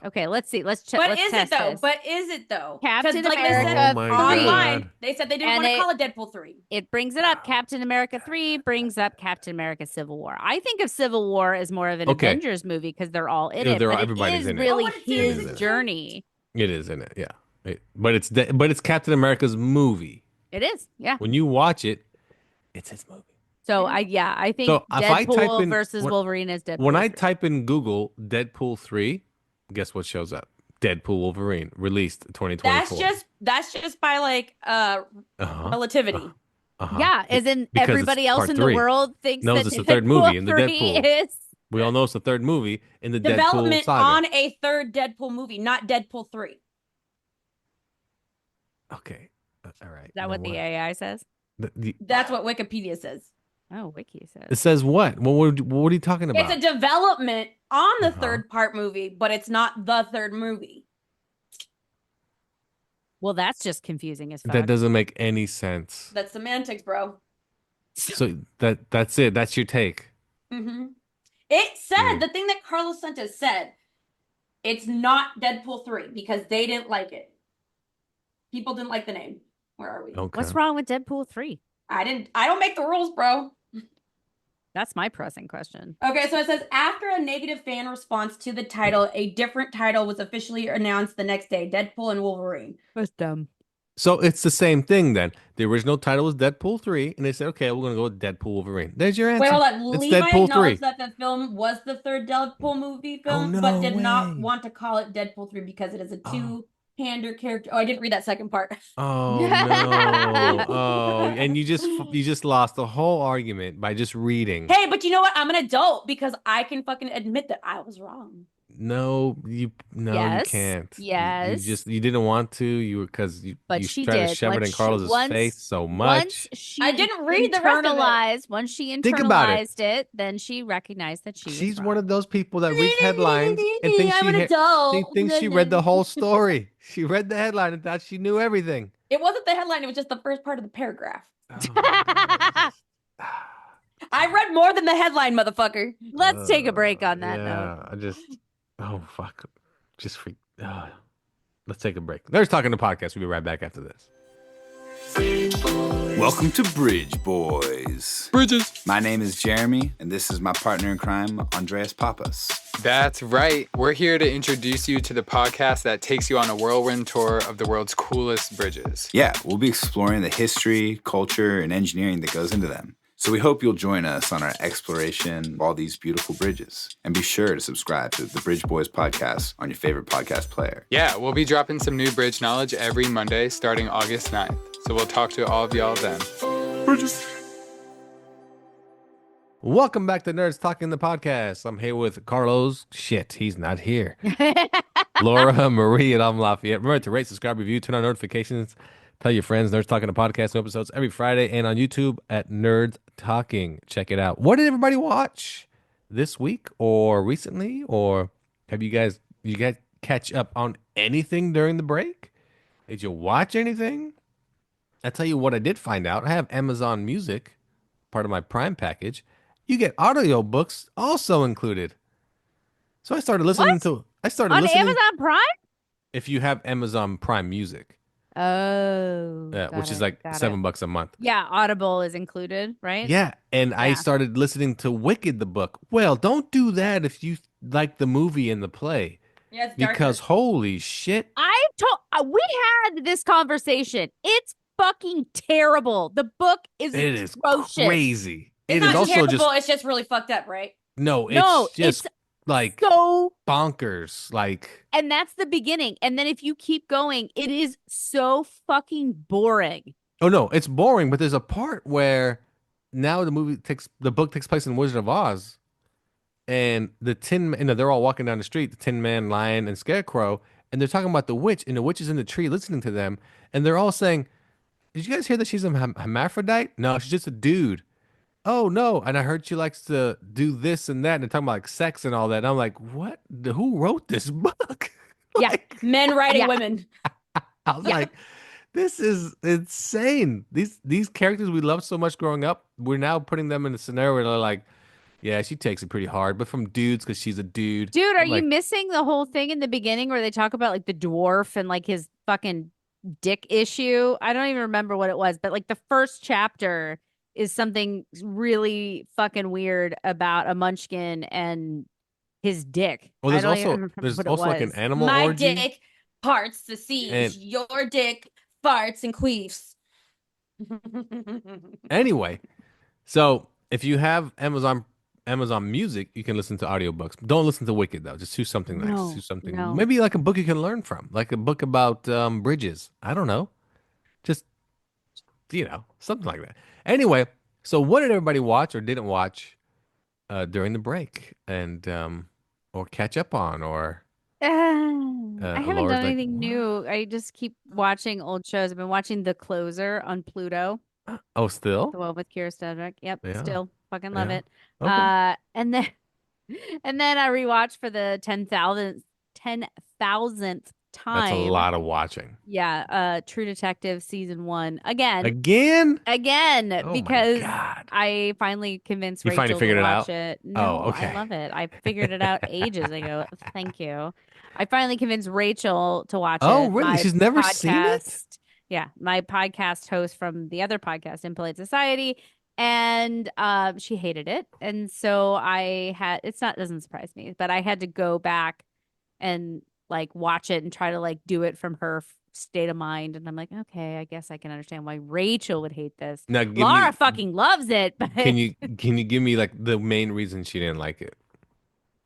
Okay, let's see. Let's check. But let's is it test though? this. But is it though? Captain like America they said Oh my online, God. they said they didn't And want to it- call it Deadpool 3. It brings it up. Captain America 3 brings up Captain America Civil War. I think of Civil War as more of an Okay. Avengers movie because they're all in Yeah, it. they're all- But it everybody's is in it. really Oh, it is his in it. journey. It is in it, yeah. But it's Captain America's movie. It is, yeah. When you watch it, it's his movie. So I think So if I type Deadpool in- versus when- Wolverine is Deadpool. When I 3. type in Google Deadpool 3, guess what shows up? Deadpool Wolverine, released 2024. That's just by like Uh-huh. relativity. Uh-huh. Yeah, as in Because it's everybody else part in 3. the world thinks Knows that it's the third Deadpool movie in the 3 Deadpool. is. We all know it's the third movie in the Deadpool Development saga. on a third Deadpool movie, not Deadpool 3. Okay. All right. Is that what the AI says? That's what Wikipedia says. Oh, Wiki It says. says what? What are you talking about? It's a development on the Uh-huh. third part movie, but it's not the third movie. Well, that's just confusing as fuck. That doesn't make any sense. That's semantics, bro. So that's it. That's your take. It said Mm. the thing that Carlos Santos said. It's not Deadpool 3 because they didn't like it. People didn't like the name. Where are we? Okay. What's wrong with Deadpool 3? I don't make the rules, bro. That's my pressing question. Okay, so it says after a negative fan response to the title, a different title was officially announced the next day, Deadpool and Wolverine. That's dumb. So it's the same thing then. The original title was Deadpool 3, and they said, okay, we're gonna go with Deadpool Wolverine. There's your answer. Wait, hold on. It's Levi Deadpool 3. acknowledged that the film was the third Deadpool movie film, no but did not way. want to call it Deadpool 3 because it is a two-hander character. Oh, I didn't read that second part. Oh no! Oh, and you just lost the whole argument by just reading. Hey, but you know what? I'm an adult because I can fucking admit that I was wrong. No, you Yes, can't. yes. You didn't want to. You were because you But you she tried to did. shove it in Once she- Carlos's once- face so Once much. she I didn't read the rest of it. internalized, once she Think about it. internalized it, then she recognized that she was She's wrong. one of those people that reads headlines and thinks I'm an she adult. thinks she read the whole story. She read the headline and thought she knew everything. It wasn't the headline, it was just the first part of the paragraph. Oh, I read more than the headline, motherfucker. Let's take a break on that note. I just fuck. Let's take a break. There's Talking the Podcast. We'll be right back after this. Welcome to Bridge Boys. Bridges. My name is Jeremy, and this is my partner in crime, Andreas Papas. That's right. We're here to introduce you to the podcast that takes you on a whirlwind tour of the world's coolest bridges. Yeah, we'll be exploring the history, culture, and engineering that goes into them. So we hope you'll join us on our exploration of all these beautiful bridges. And be sure to subscribe to the Bridge Boys podcast on your favorite podcast player. Yeah, we'll be dropping some new bridge knowledge every Monday starting August 9th. So we'll talk to all of y'all then. Bridges. Welcome back to Nerds Talking the Podcast. I'm here with Carlos. Shit, he's not here. Laura, Marie, and I'm Lafayette. Remember to rate, subscribe, review, turn on notifications. Tell your friends, Nerds Talking the Podcast, new episodes every Friday and on YouTube at Nerds Talking. Check it out. What did everybody watch this week or recently? Or have you guys catch up on anything during the break? Did you watch anything? I tell you what I did find out. I have Amazon Music, part of my Prime package. You get audiobooks also included. So I started listening What? to On Amazon Prime? if you have Amazon Prime Music. Oh, Yeah, which got is it, like got it. $7 a month. Yeah, Audible is included, right? Yeah, and I Yeah. started listening to Wicked the book. Well, don't do that if you like the movie and the play, Yeah, it's darker. because holy shit, We had this conversation. It's fucking terrible. The book is it is atrocious. crazy. it's It not is also terrible, just it's just really fucked up, right? no, it's No, just it's like So, bonkers. Like and that's the beginning. And then if you keep going, it is so fucking boring. oh no, it's boring. But there's a part where now the book takes place in Wizard of Oz, and they're all walking down the street, the Tin Man, Lion, and Scarecrow, and they're talking about the witch, and the witch is in the tree listening to them, and they're all saying, "Did you guys hear that she's a hermaphrodite? No, she's just a dude." Oh no, and I heard she likes to do this and that, and they're talking about like sex and all that. And I'm like, what? Who wrote this book? Yeah, Like, men writing Yeah. women. I was like, this is insane. These characters we loved so much growing up, we're now putting them in a scenario where they're like, yeah, she takes it pretty hard, but from dudes because she's a dude. Dude, are I'm you like, missing the whole thing in the beginning where they talk about like the dwarf and like his fucking dick issue? I don't even remember what it was, but like the first chapter is something really fucking weird about a munchkin and his dick. well, I don't even remember there's what it also like an was. animal My orgy. dick parts the seas. And- Your dick farts and queefs. Anyway, so if you have Amazon Music, you can listen to audiobooks. Don't listen to Wicked though. Just choose something nice. No, Choose something no. maybe like a book you can learn from, like a book about bridges. I don't know. Just something like that. Anyway, so what did everybody watch or didn't watch during the break, and or catch up on, or I haven't Laura's done like, anything new. I just keep watching old shows. I've been watching The Closer on Pluto, oh, still? the one with Kira Sedgwick. Yep, Yeah. still fucking love Yeah. it. Okay. And then I rewatched for the 10,000th time. That's a lot of watching. Yeah, True Detective season 1 again. Again? Again, Oh my because God. I finally convinced You Rachel finally figured to it watch out? it. Oh, No, okay. I love it. I figured it out ages ago. Thank you. I finally convinced Rachel to watch Oh, it. really? My She's never seen it? podcast- Yeah, my podcast host from the other podcast, Impolite Society, and she hated it. And so doesn't surprise me, but I had to go back and like watch it and try to like do it from her state of mind. And I'm like, okay, I guess I can understand why Rachel would hate this. Now give Laura me fucking loves it, but can you give me like the main reason she didn't like it?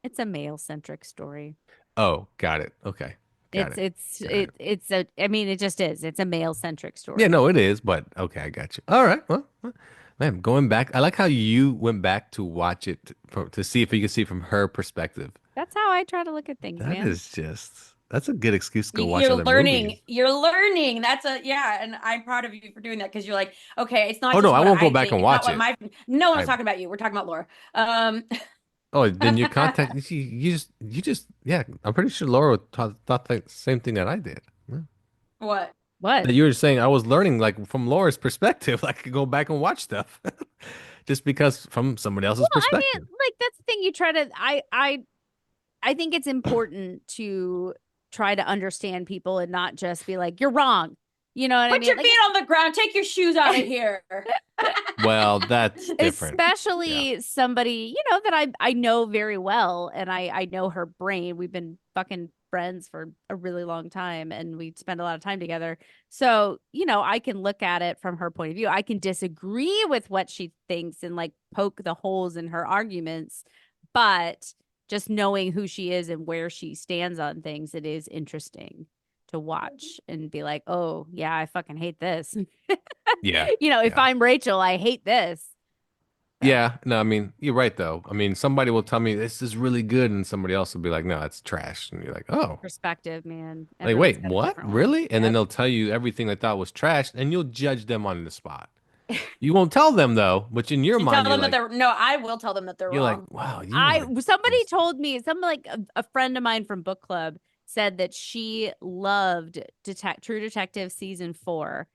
it's a male centric story. Oh, got it. Okay. Got it. I mean, it just is. It's a male centric story. Yeah, no, it is, but okay, I got you. All right. Well, man, going back, I like how you went back to watch it to see if you could see it from her perspective. That's how I try to look at things, That man. is that's a good excuse to go watch You're other learning. movies. You're learning. And I'm proud of you for doing that because you're like, okay, it's not. Oh, just no, I what won't go think, back and it's not watch what it. No one's I- talking about you. We're talking about Laura. Oh, then you contact you just yeah. I'm pretty sure Laura thought the same thing that I did. Yeah. What? What? That you were saying I was learning like from Laura's perspective. Like I could go back and watch stuff, just because from somebody else's Well, I perspective. mean, like that's the thing. You try to. I think it's important to try to understand people and not just be like, you're wrong. You know what I Put mean? your Like, feet on the ground. Take your shoes out of here. Well, that's different. especially somebody, that I know very well, and I know her brain. We've been fucking friends for a really long time, and we spend a lot of time together. So, I can look at it from her point of view. I can disagree with what she thinks and like poke the holes in her arguments, but just knowing who she is and where she stands on things, it is interesting to watch and be like, oh yeah, I fucking hate this. Yeah. If I'm Rachel, I hate this. Yeah. No, I mean, you're right though. I mean, somebody will tell me this is really good, and somebody else will be like, no, it's trash. And you're like, oh. Perspective, man. Like, Everyone's wait, got a what? different one. Really? And then Yep. they'll tell you everything they thought was trash, and you'll judge them on the spot. You won't tell them though, but in your You mind, tell them you're that like, they're no. I will tell them that they're you're wrong. like, wow. Somebody told me, a friend of mine from book club said that she loved True Detective season 4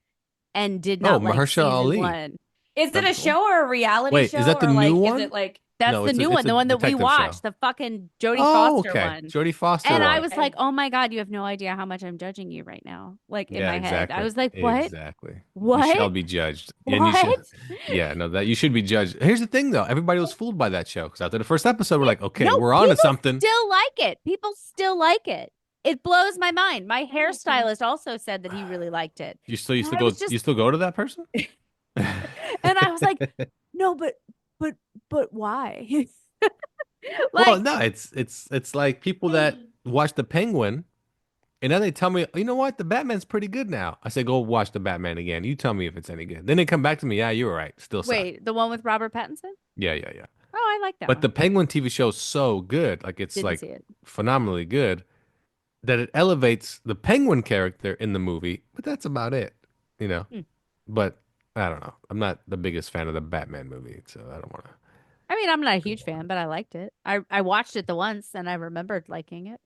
and did not like Mahershala season Ali. 1. Is it a That's cool. show or a reality Wait, show? is that the or like, new one? Is it like That's No, the it's new a one, the one that we detective watched, show. the fucking Jodie Oh, Foster okay. one. Jodie Foster And one. I was Okay. like, oh my God, you have no idea how much I'm judging you right now. Like in Yeah, my head. exactly. I was like, what? Exactly. What? You shall be judged. And you What? should, yeah, no, that you should be judged. Here's the thing, though. Everybody was fooled by that show because after the first episode, we're like, okay, No, we're on to people something. Still like it. People still like it. It blows my mind. My hairstylist also said that he really liked it. You still And I was just- you still go to that person? And I was like, no, but why? Well, no, it's like people that watch The Penguin And then they tell me, you know what? The Batman's pretty good now. I say, go watch the Batman again. You tell me if it's any good. Then they come back to me, yeah, you were right. Still suck. Wait, the one with Robert Pattinson? Yeah, yeah, yeah. Oh, I like that But the one. Penguin TV show is so good, like it's Didn't like see it. phenomenally good, that it elevates the Penguin character in the movie. But that's about it, you know. Hmm. But I don't know. I'm not the biggest fan of the Batman movie, so I don't want to. I mean, I'm not a huge fan, but I liked it. I watched it the once and I remembered liking it.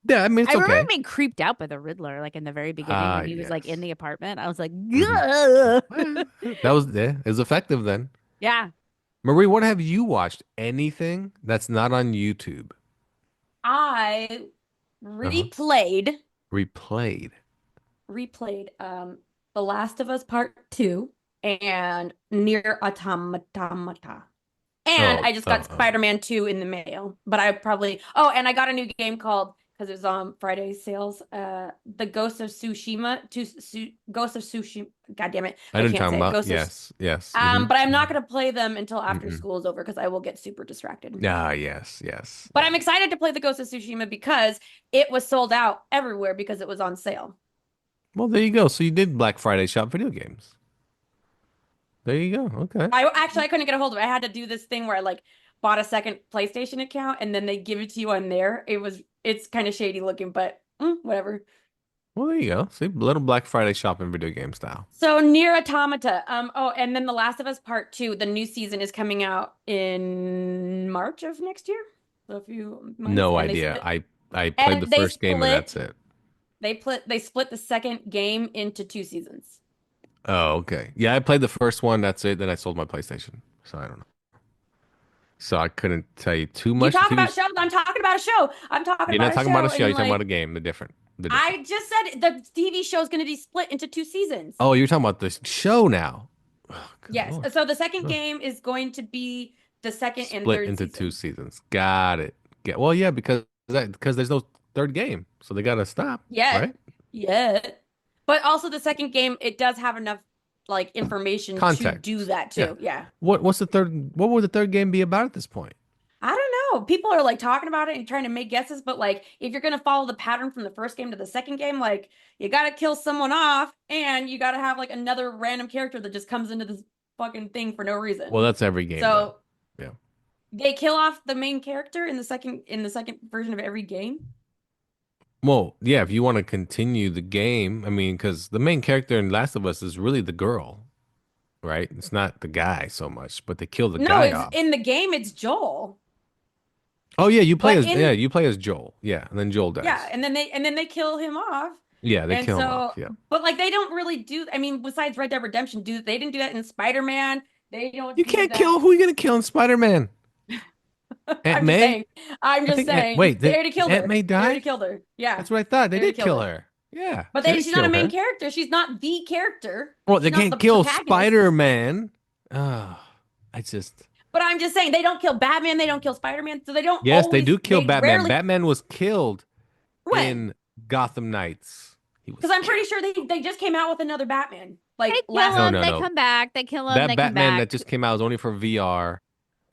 Yeah, I mean it's I remember okay. being creeped out by the Riddler, like in the very beginning when he was like in Yes. the apartment. I was like, Well, that was it was effective then. yeah. Marie, what have you watched? Anything that's not on YouTube? I Uh-huh. replayed Replayed. The Last of Us Part 2 and Near Automata. And Oh, I just got oh, oh. Spider-Man 2 in the mail. But and I got a new game called, because it was on Friday sales, The Ghost of Tsushima, Ghost of Tsushima. God damn it. I I didn't can't talk say it. about. Ghost of Yes, yes. Hmm. But I'm not going to play them until after Mm-mm. school is over because I will get super distracted. Ah, yes, yes. But I'm excited to play the Ghost of Tsushima because it was sold out everywhere because it was on sale. Well, there you go. So you did Black Friday shop video games. There you go. Okay. I couldn't get a hold of it. I had to do this thing where I like bought a second PlayStation account and then they give it to you on there. It's kind of shady looking, but whatever. Well, there you go. See, little Black Friday shopping video game style. So Near Automata. And then The Last of Us Part 2, the new season is coming out in March of next year. So a few months. No And idea. I played the they first game and that's it. They split the second game into 2 seasons. Oh, okay. Yeah, I played the first one. That's it. Then I sold my PlayStation. So I don't know. So I couldn't tell you too You much. talk about shows. I'm talking about a show. I'm talking You're not about a talking about show a show. and You're talking like about a game. The different. I just said the TV show is going to be split into 2 seasons. Oh, you're talking about the show now. Oh, good Yes. Lord. So the second Ugh. game is going to be the second and Split third into season. 2 seasons. Got it. Well, yeah, because there's no third game, so they gotta stop. Yeah. Right? Yeah. But also the second game, it does have enough like information Context. to do that too. Yeah. What's the third? What would the third game be about at this point? I don't know. People are like talking about it and trying to make guesses, but like if you're gonna follow the pattern from the first game to the second game, like you gotta kill someone off and you gotta have like another random character that just comes into this fucking thing for no reason. Well, that's every game. So Yeah. they kill off the main character in the second version of every game. Well, yeah, if you want to continue the game, I mean, because the main character in Last of Us is really the girl, right? It's not the guy so much, but they kill the No, guy it's off. in the game. It's Joel. Oh yeah, you play But as you play as Joel. Yeah, and then Joel dies. Yeah, and then they kill him off. Yeah, they And kill him so, off. Yeah. but like they don't really do. I mean, besides Red Dead Redemption, they didn't do that in Spider-Man. They don't. You do can't that. kill who are you gonna kill in Spider-Man? Aunt May? I'm just think saying. wait, They already killed her. Aunt May They already died? killed her. Yeah. That's what I thought. They They did killed kill her. her. Yeah. But they did she's not a kill main her. character. She's not the character. Well, they She's not can't the kill protagonist. Spider-Man. Oh, I just But I'm just saying they don't kill Batman. They don't kill Spider-Man. So they don't. Yes, they always, do kill they Batman. Rarely, Batman was killed when? in Gotham Knights. He was Because I'm pretty sure they just came out with another Batman. Like They kill last. No, him, no, they no. come back. They kill him, that they come Batman back. that just came out is only for VR,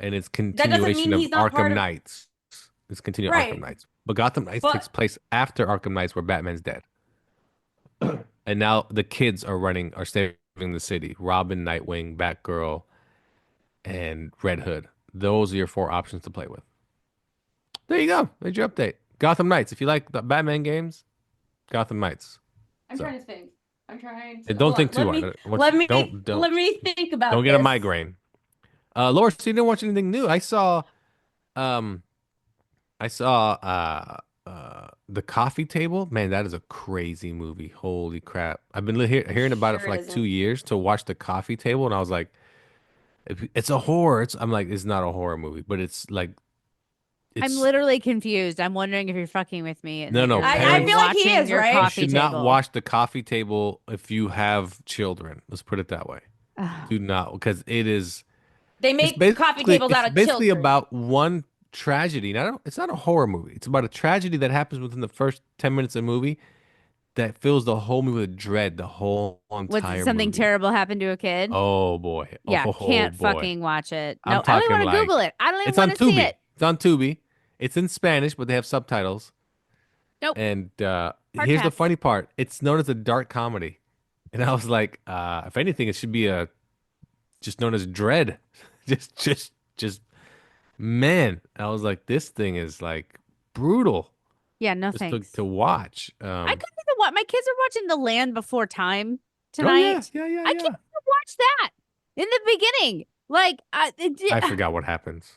and it's doesn't continuation mean of he's not part Arkham of- Knights. It's continuing Right. Arkham Knights, but Gotham Knights But- takes place after Arkham Knights, where Batman's dead, and now the kids are saving the city. Robin, Nightwing, Batgirl, and Red Hood. Those are your 4 options to play with. There you go. There's your update. Gotham Knights. If you like the Batman games, Gotham Knights. I'm So. trying to think. I'm trying to. And don't hold think on. too Let hard. me- Let me Don't let me think about. don't get a this. migraine. Laura, so you didn't watch anything new. I saw The Coffee Table. Man, that is a crazy movie. Holy crap. I've been hearing about it Sure for like isn't. 2 years to watch The Coffee Table, and I was like, it's a horror. I'm like, it's not a horror movie, but it's like I'm literally confused. I'm wondering if you're fucking with me. And No, that no, you're I feel like he watching is, your right? you coffee should not table. watch The Coffee Table if you have children. Let's put it that way. Ugh. Do not, because it is They it's make basically coffee tables out it's of basically children. about one tragedy. Now, it's not a horror movie. It's about a tragedy that happens within the first 10 minutes of the movie that fills the whole movie with dread. The whole entire Was something movie. terrible happened to a kid? Oh boy. yeah, Oh, can't boy. fucking watch it. I'm No, I don't talking want to like- Google it. I don't even It's on want to see Tubi. it. It's on Tubi. It's in Spanish, but they have subtitles. Nope. And here's the pass. funny part. It's known as a dark comedy. And I was like, if anything, it should be just known as Dread. Just man. I was like, this thing is like brutal Yeah, no just thanks. to watch. I couldn't even watch. My kids are watching The Land Before Time Oh yeah, tonight. yeah. I can't even watch that in the beginning. Like, I forgot what happens.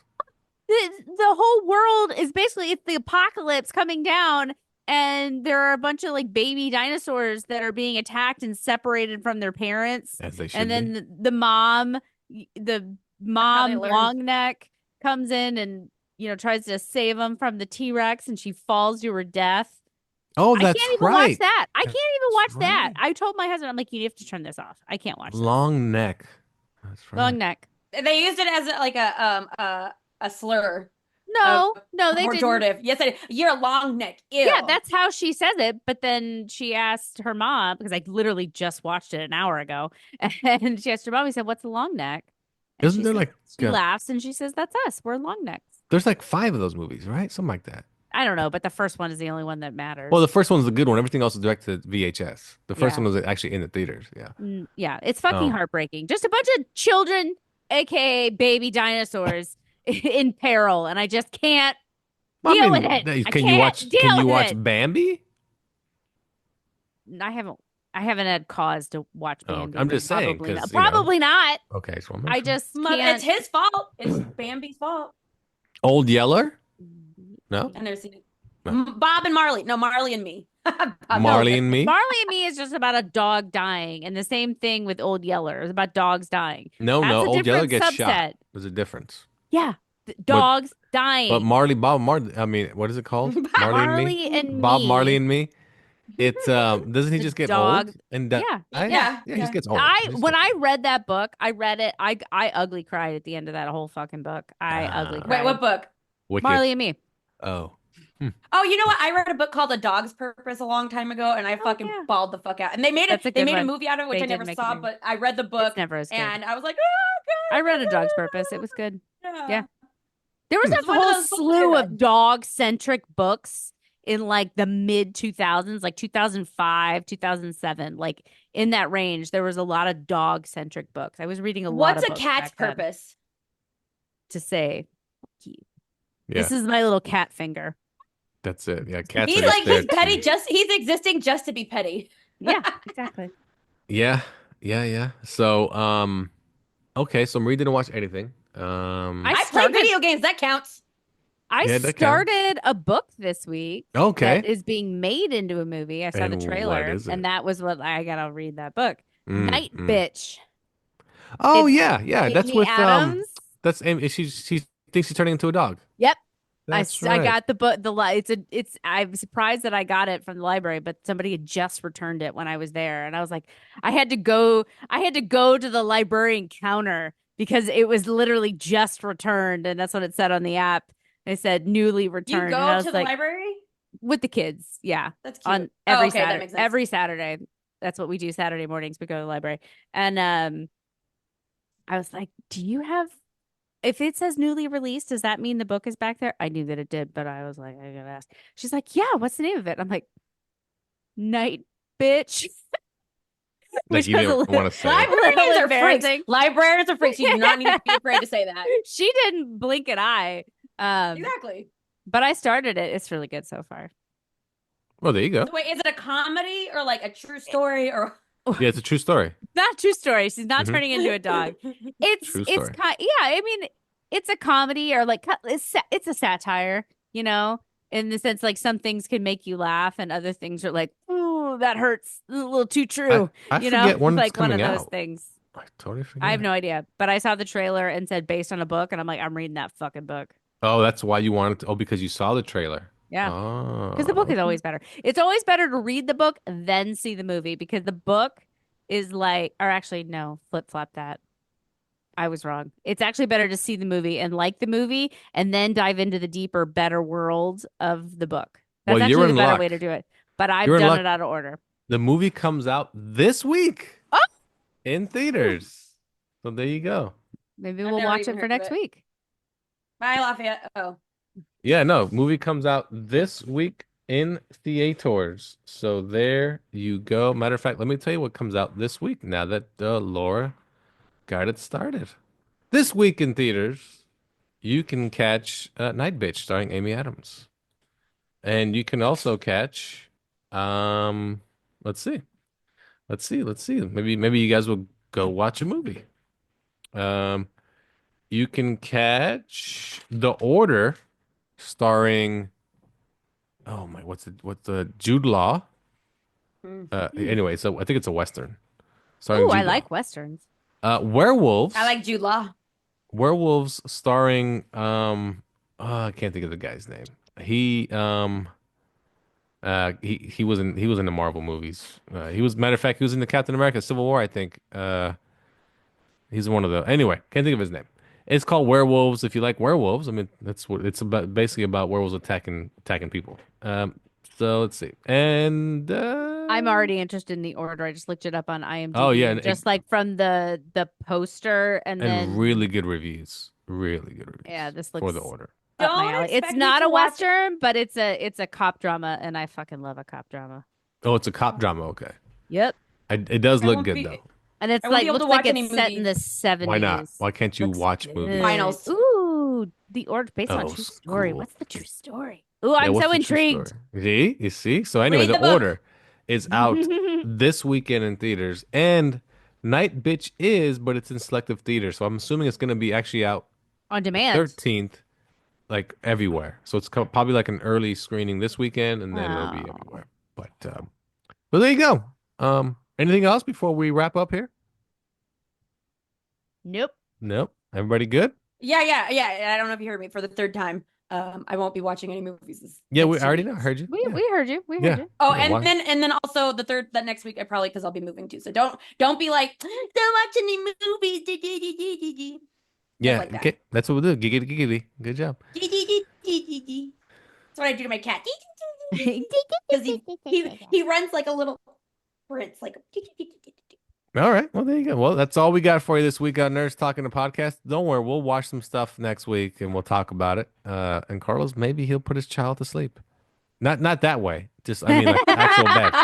the whole world is basically it's the apocalypse coming down, and there are a bunch of like baby dinosaurs that are being attacked and separated from their parents. As they should And then be. the mom, How they learn. long neck, comes in and tries to save them from the T-Rex, and she falls to her death. Oh, I that's can't even right. watch that. I can't even watch That's that. right. I told my husband, I'm like, you have to turn this off. I can't watch this. Long neck. That's right. Long neck. They used it as like a slur. No, they didn't. Pejorative. Yes, you're a long neck. Ew. Yeah, that's how she says it. But then she asked her mom, because I literally just watched it an hour ago, and she asked her mom, he said, what's a long neck? And Isn't she there says- like she laughs and she says, that's us. We're long necks. there's like 5 of those movies, right? Something like that. I don't know, but the first one is the only one that matters. Well, the first one's the good one. Everything else is directed to VHS. The first Yeah. one was actually in the theaters. Yeah. Yeah, it's fucking Oh. heartbreaking. Just a bunch of children, aka baby dinosaurs, in peril, and I just can't deal with it. I Can you can't watch? deal Can you with watch it. Bambi? I haven't had cause to watch Oh, Bambi. I'm but just saying, probably 'cause, not. Probably not. Okay, so I just Mother, can't. it's his fault. It's Bambi's fault. Old Yeller. No, I've never seen it. No. Bob and Marley. No, Marley and me. Marley and Me. Marley and Me is just about a dog dying, and the same thing with Old Yeller. It's about dogs dying. No, That's a Old Yeller different gets shot. subset. There's a difference. Yeah, dogs dying. But Bob Marley. I mean, what is it called? Marley and Bob Me. Marley and Me. It's doesn't he The just get dog- old and Yeah. he just gets old. When I read that book, I read it. I ugly cried at the end of that whole fucking book. I ugly cried. Wait, what book? Wicked. Marley and Me. Oh, Oh, you know what? I read a book called A Dog's Purpose a long time ago, and I fucking yeah. bawled the fuck out. And they made That's a they good made a one. movie out of it, which They I did never make a saw, movie. but I read the book, It's never as good. and I was like, oh god. I read A Dog's Purpose. It was good. Yeah. There was a It's one of whole those books I slew of read. dog-centric books in like the mid 2000s, like 2005, 2007, like in that range. There was a lot of dog-centric books. I was reading a lot What's of a books cat's back then purpose? to say, "Fuck you." yeah. This is my little cat finger. That's it. Yeah, cats. He's are just like there he's petty. to- He's existing just to be petty. Yeah, exactly. Yeah. So, okay. So Marie didn't watch anything. I I play started- video games. That counts. I Yeah, that counts. started a book this week Okay. that is being made into a movie. I saw And the what trailer, is it? and that was what I gotta read that book. Mm, Night mm. Bitch. Oh It's yeah. That's Amy with Adams. That's Amy. She thinks she's turning into a dog. Yep. That's I right. got the book. It's. I'm surprised that I got it from the library, but somebody had just returned it when I was there, and I was like, I had to go to the librarian counter because it was literally just returned, and that's what it said on the app. It said newly You returned. go and I was to the like, library? with the kids, yeah, That's cute. on every okay, that Saturday. makes sense. Every Saturday, that's what we do. Saturday mornings, we go to the library, and I was like, do you have? If it says newly released, does that mean the book is back there? I knew that it did, but I was like, I gotta ask. She's like, yeah, what's the name of it? I'm like, Night Bitch. Like you didn't want to say. it. Librarians are freaks. embarrassing. Librarians are freaks. You do not need to be afraid to say that. She didn't blink an eye. Exactly. But I started it. It's really good so far. Well, there you go. So wait, is it a comedy or like a true story or? Yeah, it's a true story. Not a true story. She's not Mhm. turning into a dog. It's True it's story. yeah. I mean, it's a comedy or like it's a satire. You know, in the sense like some things can make you laugh and other things are like, oh, that hurts. A little too true. I you forget know, when it's it's like one of coming those out. things. I totally forget. I have no idea, but I saw the trailer and said based on a book, and I'm like, I'm reading that fucking book. Oh, that's why you wanted to. Oh, because you saw the trailer. Yeah. Oh. Because the book is always better. It's always better to read the book than see the movie because the book is like, or actually, no, flip flop that. I was wrong. It's actually better to see the movie and like the movie and then dive into the deeper, better world of the book. That's Well, you're actually the in better luck. way to do it. But I've You're in done luck. it out of order. The movie comes out this week. Oh! In theaters. So there you go. Maybe I've we'll never watch even it for heard of next it. week. Bye, Lafayette. Oh, Yeah, no, movie comes out this week. in theaters. So there you go. Matter of fact, let me tell you what comes out this week now that Laura got it started. This week in theaters, you can catch Night Bitch starring Amy Adams. And you can also catch let's see. Maybe you guys will go watch a movie. You can catch The Order starring what's the Jude Law. Anyway, so I think it's a Western. Starring Oh, I Jude Law. like Westerns. Werewolves. I like Jude Law. Werewolves starring I can't think of the guy's name. He was in the Marvel movies. Matter of fact, he was in the Captain America Civil War, I think. He's one of the anyway, can't think of his name. It's called Werewolves. If you like werewolves, I mean that's what it's about, basically about werewolves attacking people. So let's see. And I'm already interested in The Order. I just looked it up on IMDb. Oh, yeah, and just like from the poster and then really good reviews. Really good reviews. Yeah, this for looks The Order. up my Don't alley. expect It's me not to a watch- Western, but it's a cop drama, and I fucking love a cop drama. Oh, it's a cop drama. Okay, Yep. it does I look won't good be- though. And it's I won't like be able looks to like watch it's any set in the movies. 70s. Why not? Why can't you Looks watch good. movies? Finals. Ooh, The Order based on a Oh, true story. cool. What's the true story? Ooh, Yeah, I'm what's so the true intrigued. story? See, you see. So anyway, Read The the book. Order is out this weekend in theaters, and Night Bitch is, but it's in selective theaters. So I'm assuming it's going to be actually out On demand. 13th, like everywhere. So it's probably like an early screening this weekend, and then it'll be Oh. everywhere. But there you go. Anything else before we wrap up here? Nope. Nope. Everybody good? Yeah. I don't know if you heard me for the third time. I won't be watching any movies. Yeah, we next 2 already know. I weeks. heard you. We Yeah. heard you. We heard Yeah. you. Oh, Yeah, why- and then also that next week I probably because I'll be moving too. So don't be like don't watch any movies. Yeah. like that. Okay. That's what we'll do. Giggity giggity. Good job. That's what I do to my cat. Because he runs like a little prince, like. All right. Well, there you go. Well, that's all we got for you this week on Nerds Talking the Podcast. Don't worry, we'll watch some stuff next week and we'll talk about it. And Carlos, maybe he'll put his child to sleep. Not that way. Just I mean like actual bed.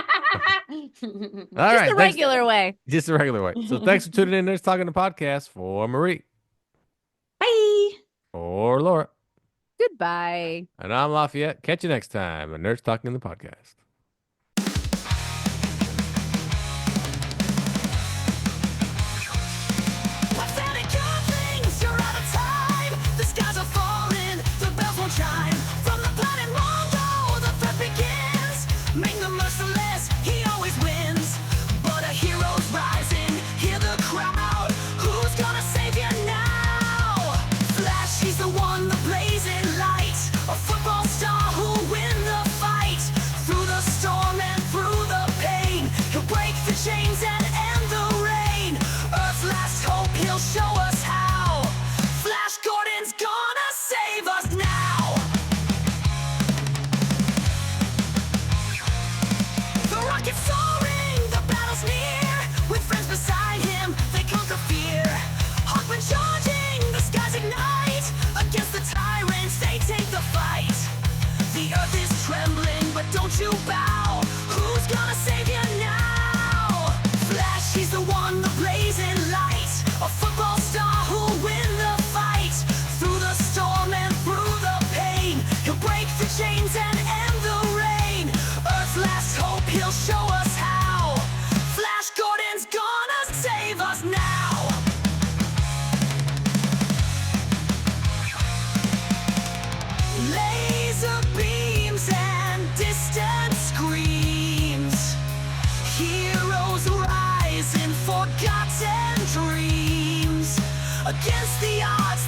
All right. Just the regular way. Just the regular way. So thanks for tuning in to Nerds Talking the Podcast for Marie. Bye. Or Laura. Goodbye. And I'm Lafayette. Catch you next time on Nerds Talking the Podcast. Chains and end the rain. Earth's last hope, he'll show us how. Flash Gordon's gonna save us now. The rocket's soaring, the battle's near. With friends beside him, they conquer fear. Hawkman charging, the skies ignite. Against the tyrants, they take the fight. The earth is trembling, but don't you bow. Who's gonna save you now? He's the one, the blazing light, a football star who'll win the fight. Through the storm and through the pain, he'll break the chains and end the rain. Earth's last hope, he'll show us how. Flash Gordon's gonna save us now. Laser beams and distant screams. Heroes rise in forgotten dreams. Against the odds,